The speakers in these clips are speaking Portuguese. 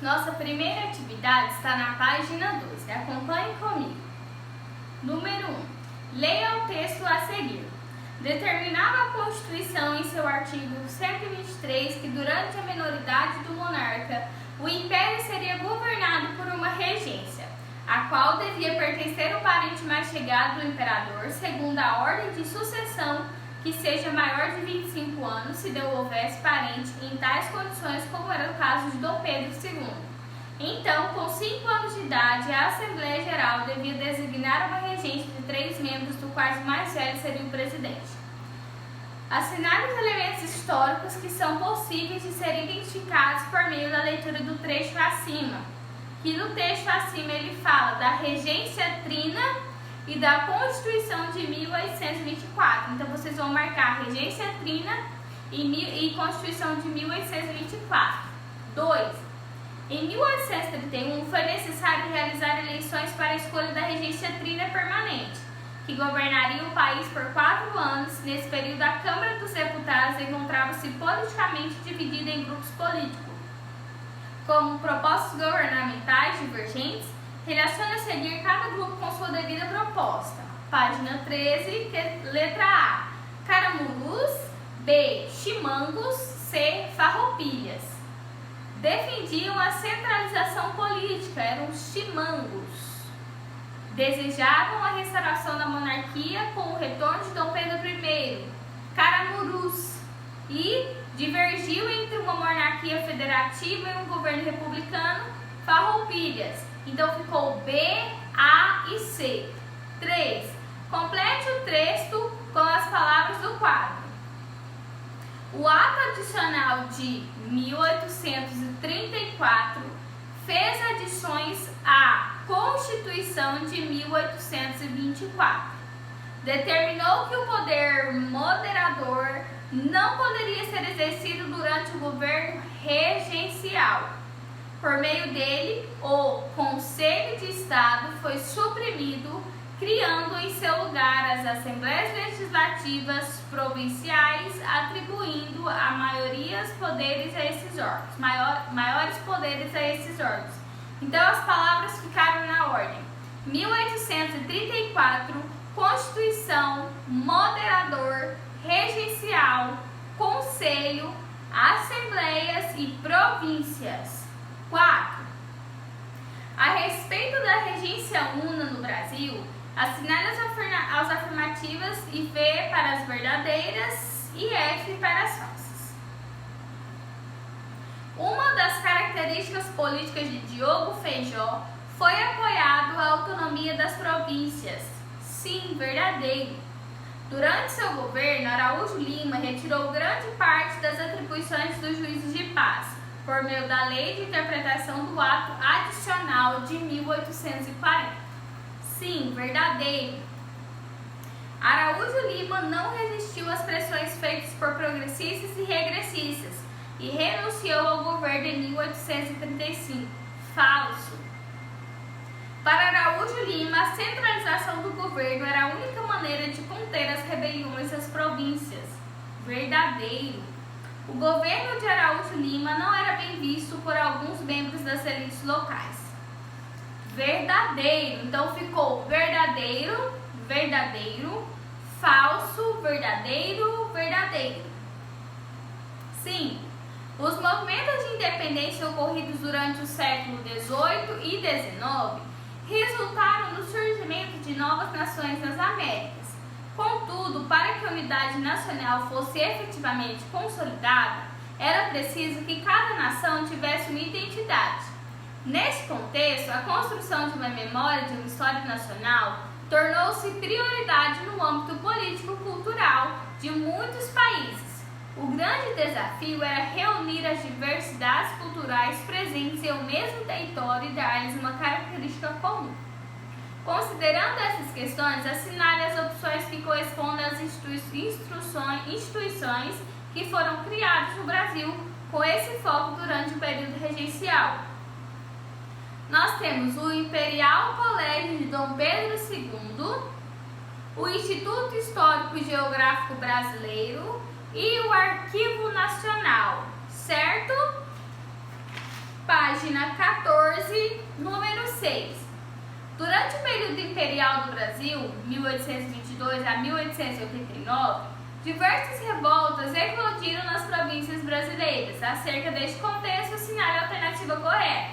Nossa primeira atividade está na página 2. Acompanhe comigo. Número 1. Leia o texto a seguir. Determinava a Constituição em seu artigo 123 que durante a minoridade do monarca, o império seria governado por uma regência, a qual devia pertencer o parente mais chegado do imperador, segundo a ordem de sucessão, que seja maior de 25 anos, se não houvesse parente em tais condições, como era o caso de Dom Pedro II. Então, com 5 anos de idade, a Assembleia Geral devia designar uma regente de 3 membros, do quais o mais velho seria o presidente. Assinar os elementos históricos que são possíveis de serem identificados por meio da leitura do trecho acima. Que no trecho acima ele fala da regência trina e da Constituição de 1824. Então, vocês vão marcar regência trina e Constituição de 1824. 2. Em 1831, foi necessário realizar eleições para a escolha da regência trina permanente, que governaria o país por 4 anos. Nesse período, a Câmara dos Deputados encontrava-se politicamente dividida em grupos políticos, como propostas governamentais divergentes. Relaciona a seguir cada grupo com sua devida proposta. Página 13, letra A. Caramurus. B. Chimangos. C. Farroupilhas. Defendiam a centralização política, eram os chimangos. Desejavam a restauração da monarquia com o retorno de Dom Pedro I, Caramurus. E divergiu entre uma monarquia federativa e um governo republicano, Farroupilhas. Então ficou B, A e C. 3. Complete o texto com as palavras do quadro. O ato adicional de 1834 fez adições à Constituição de 1824. Determinou que o poder moderador não poderia ser exercido durante o governo regencial. Por meio dele, o Conselho de Estado foi suprimido, criando em seu lugar as Assembleias Legislativas Provinciais, atribuindo a maiores poderes a esses órgãos, maiores poderes a esses órgãos. Então as palavras ficaram na ordem: 1834, Constituição, Moderador, Regencial, Conselho, Assembleias e Províncias. 4. A respeito da regência una no Brasil, assinale as afirmativas e V para as verdadeiras e F para as falsas. Uma das características políticas de Diogo Feijó foi apoiado a autonomia das províncias. Sim, verdadeiro. Durante seu governo, Araújo Lima retirou grande parte das atribuições dos juízes de paz, por meio da Lei de Interpretação do Ato Adicional de 1840. Sim, verdadeiro. Araújo Lima não resistiu às pressões feitas por progressistas e regressistas e renunciou ao governo em 1835. Falso. Para Araújo Lima, a centralização do governo era a única maneira de conter as rebeliões das províncias. Verdadeiro. O governo de Araújo Lima não era bem visto por alguns membros das elites locais. Verdadeiro. Então ficou verdadeiro, verdadeiro, falso, verdadeiro, verdadeiro. Sim, os movimentos de independência ocorridos durante o século XVIII e XIX resultaram no surgimento de novas nações nas Américas. Contudo, para que a unidade nacional fosse efetivamente consolidada, era preciso que cada nação tivesse uma identidade. Neste contexto, a construção de uma memória de uma história nacional tornou-se prioridade no âmbito político-cultural de muitos países. O grande desafio era reunir as diversidades culturais presentes em um mesmo território e dar-lhes uma característica comum. Considerando essas questões, assinale as opções que correspondem às instituições que foram criadas no Brasil com esse foco durante o período regencial. Nós temos o Imperial Colégio de Dom Pedro II, o Instituto Histórico e Geográfico Brasileiro e o Arquivo Nacional, certo? Página 14, número 6. Durante o período imperial do Brasil, 1822 a 1889, diversas revoltas eclodiram nas províncias brasileiras. Acerca deste contexto, assinale a alternativa correta.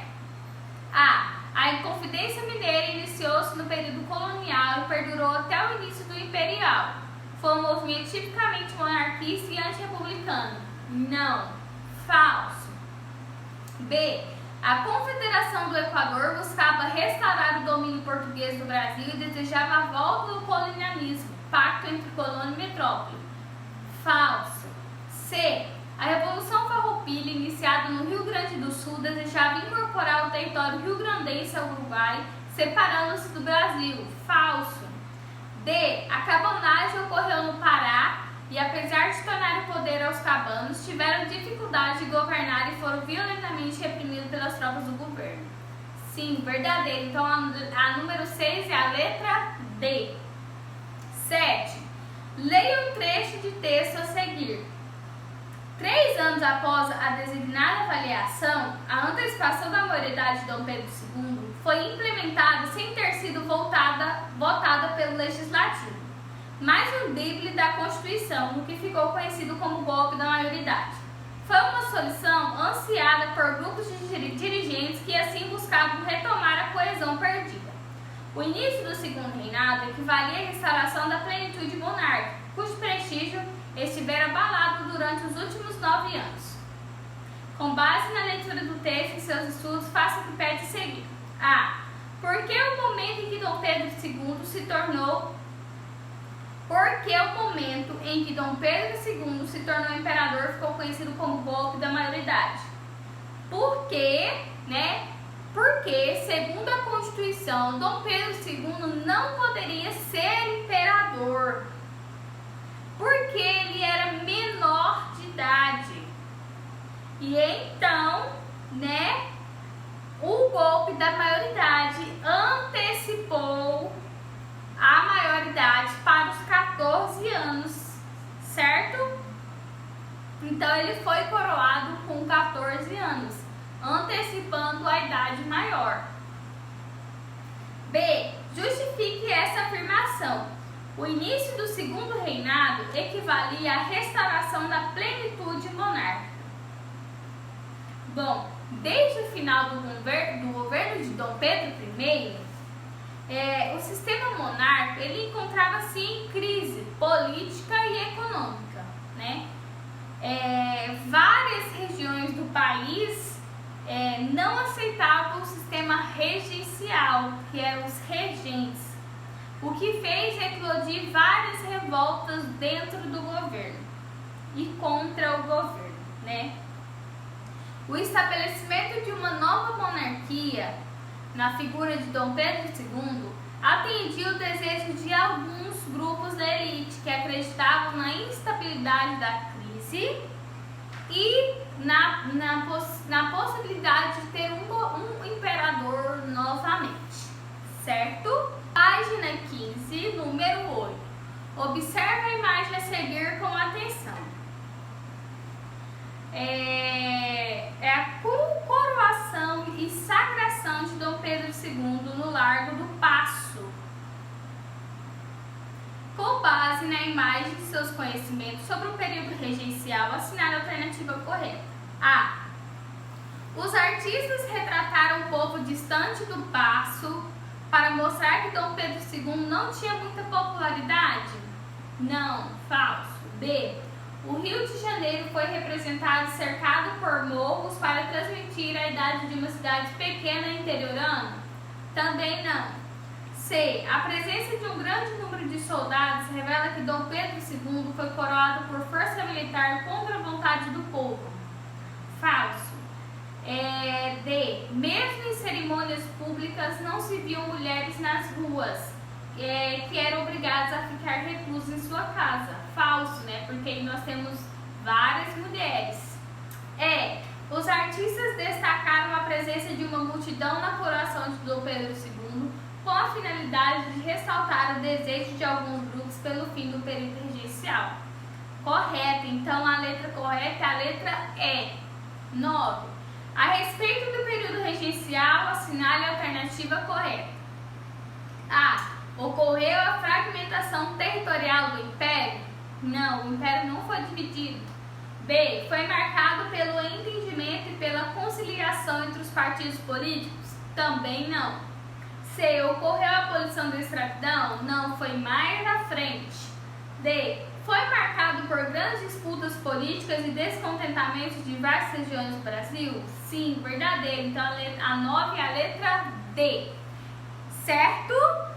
A Inconfidência Mineira iniciou-se no período colonial e perdurou até o início do imperial. Foi um movimento tipicamente monarquista e antirrepublicano. Não. Falso. B. A Confederação do Equador buscava restaurar o domínio português do Brasil e desejava a volta do colonialismo, pacto entre colônia e metrópole. Falso. C. A Revolução Farroupilha, iniciada no Rio Grande do Sul, desejava incorporar o território rio-grandense ao Uruguai, separando-se do Brasil. Falso. D. A cabanagem ocorreu no Pará e, apesar de tornar o poder aos cabanos, tiveram dificuldade de governar e foram violentamente reprimidos pelas tropas do governo. Sim, verdadeiro. Então, a número 6 é a letra D. 7. Leia o trecho de texto a seguir. 3 anos após a designada avaliação, a antecipação da maioridade de Dom Pedro II foi implementada sem ter sido votada pelo Legislativo. Mais um drible da Constituição, o que ficou conhecido como golpe da maioridade. Foi uma solução ansiada por grupos de dirigentes que assim buscavam retomar a coesão perdida. O início do segundo reinado equivalia à restauração da plenitude monárquica, cujo prestígio estivera abalado durante os últimos 9 anos. Com base na leitura do texto e seus estudos, faça o que pede seguir. Porque o momento em que Dom Pedro II se tornou imperador ficou conhecido como golpe da maioridade? Porque, segundo a Constituição, Dom Pedro II não poderia ser imperador, porque ele era menor de idade. E então, o golpe da maioridade antecipou a maioridade para os 14 anos, certo? Então ele foi coroado com 14 anos, antecipando a idade maior. B. Justifique essa afirmação. O início do segundo reinado equivalia à restauração da plenitude monárquica. Bom, desde o final do governo de Dom Pedro I, o sistema monárquico ele encontrava-se em crise política e econômica, várias regiões do país não aceitavam o sistema regencial, que eram os regentes, o que fez eclodir várias revoltas dentro do governo e contra o governo, O estabelecimento de uma nova monarquia na figura de Dom Pedro II atendia o desejo de alguns grupos da elite que acreditavam na instabilidade da crise e na possibilidade de ter um imperador novamente, certo? Página 15, número 8. Observe a imagem a seguir com atenção. É a coroação e sagração de Dom Pedro II no Largo do Paço. Com base na imagem de seus conhecimentos sobre o período regencial, assinale a alternativa correta. A. Os artistas retrataram o povo distante do Paço para mostrar que Dom Pedro II não tinha muita popularidade? Não. Falso. B. O Rio de Janeiro foi representado cercado por morros para transmitir a idade de uma cidade pequena e interiorana? Também não. C. A presença de um grande número de soldados revela que Dom Pedro II foi coroado por força militar contra a vontade do povo? Falso. D. Mesmo em cerimônias públicas não se viam mulheres nas ruas, que eram obrigadas a ficar reclusas em sua casa. Falso, porque nós temos várias mulheres. Os artistas destacaram a presença de uma multidão na coroação de Dom Pedro II com a finalidade de ressaltar o desejo de alguns grupos pelo fim do período regencial. Correto, então a letra correta é a letra E. 9. A respeito do período regencial, assinale a alternativa correta. A. Ocorreu a fragmentação territorial do Império? Não, o Império não foi dividido. B. Foi marcado pelo entendimento e pela conciliação entre os partidos políticos? Também não. C. Ocorreu a abolição da escravidão? Não, foi mais à frente. D. Foi marcado por grandes disputas políticas e descontentamentos de diversas regiões do Brasil? Sim, verdadeiro. Então a 9 é a letra D. Certo?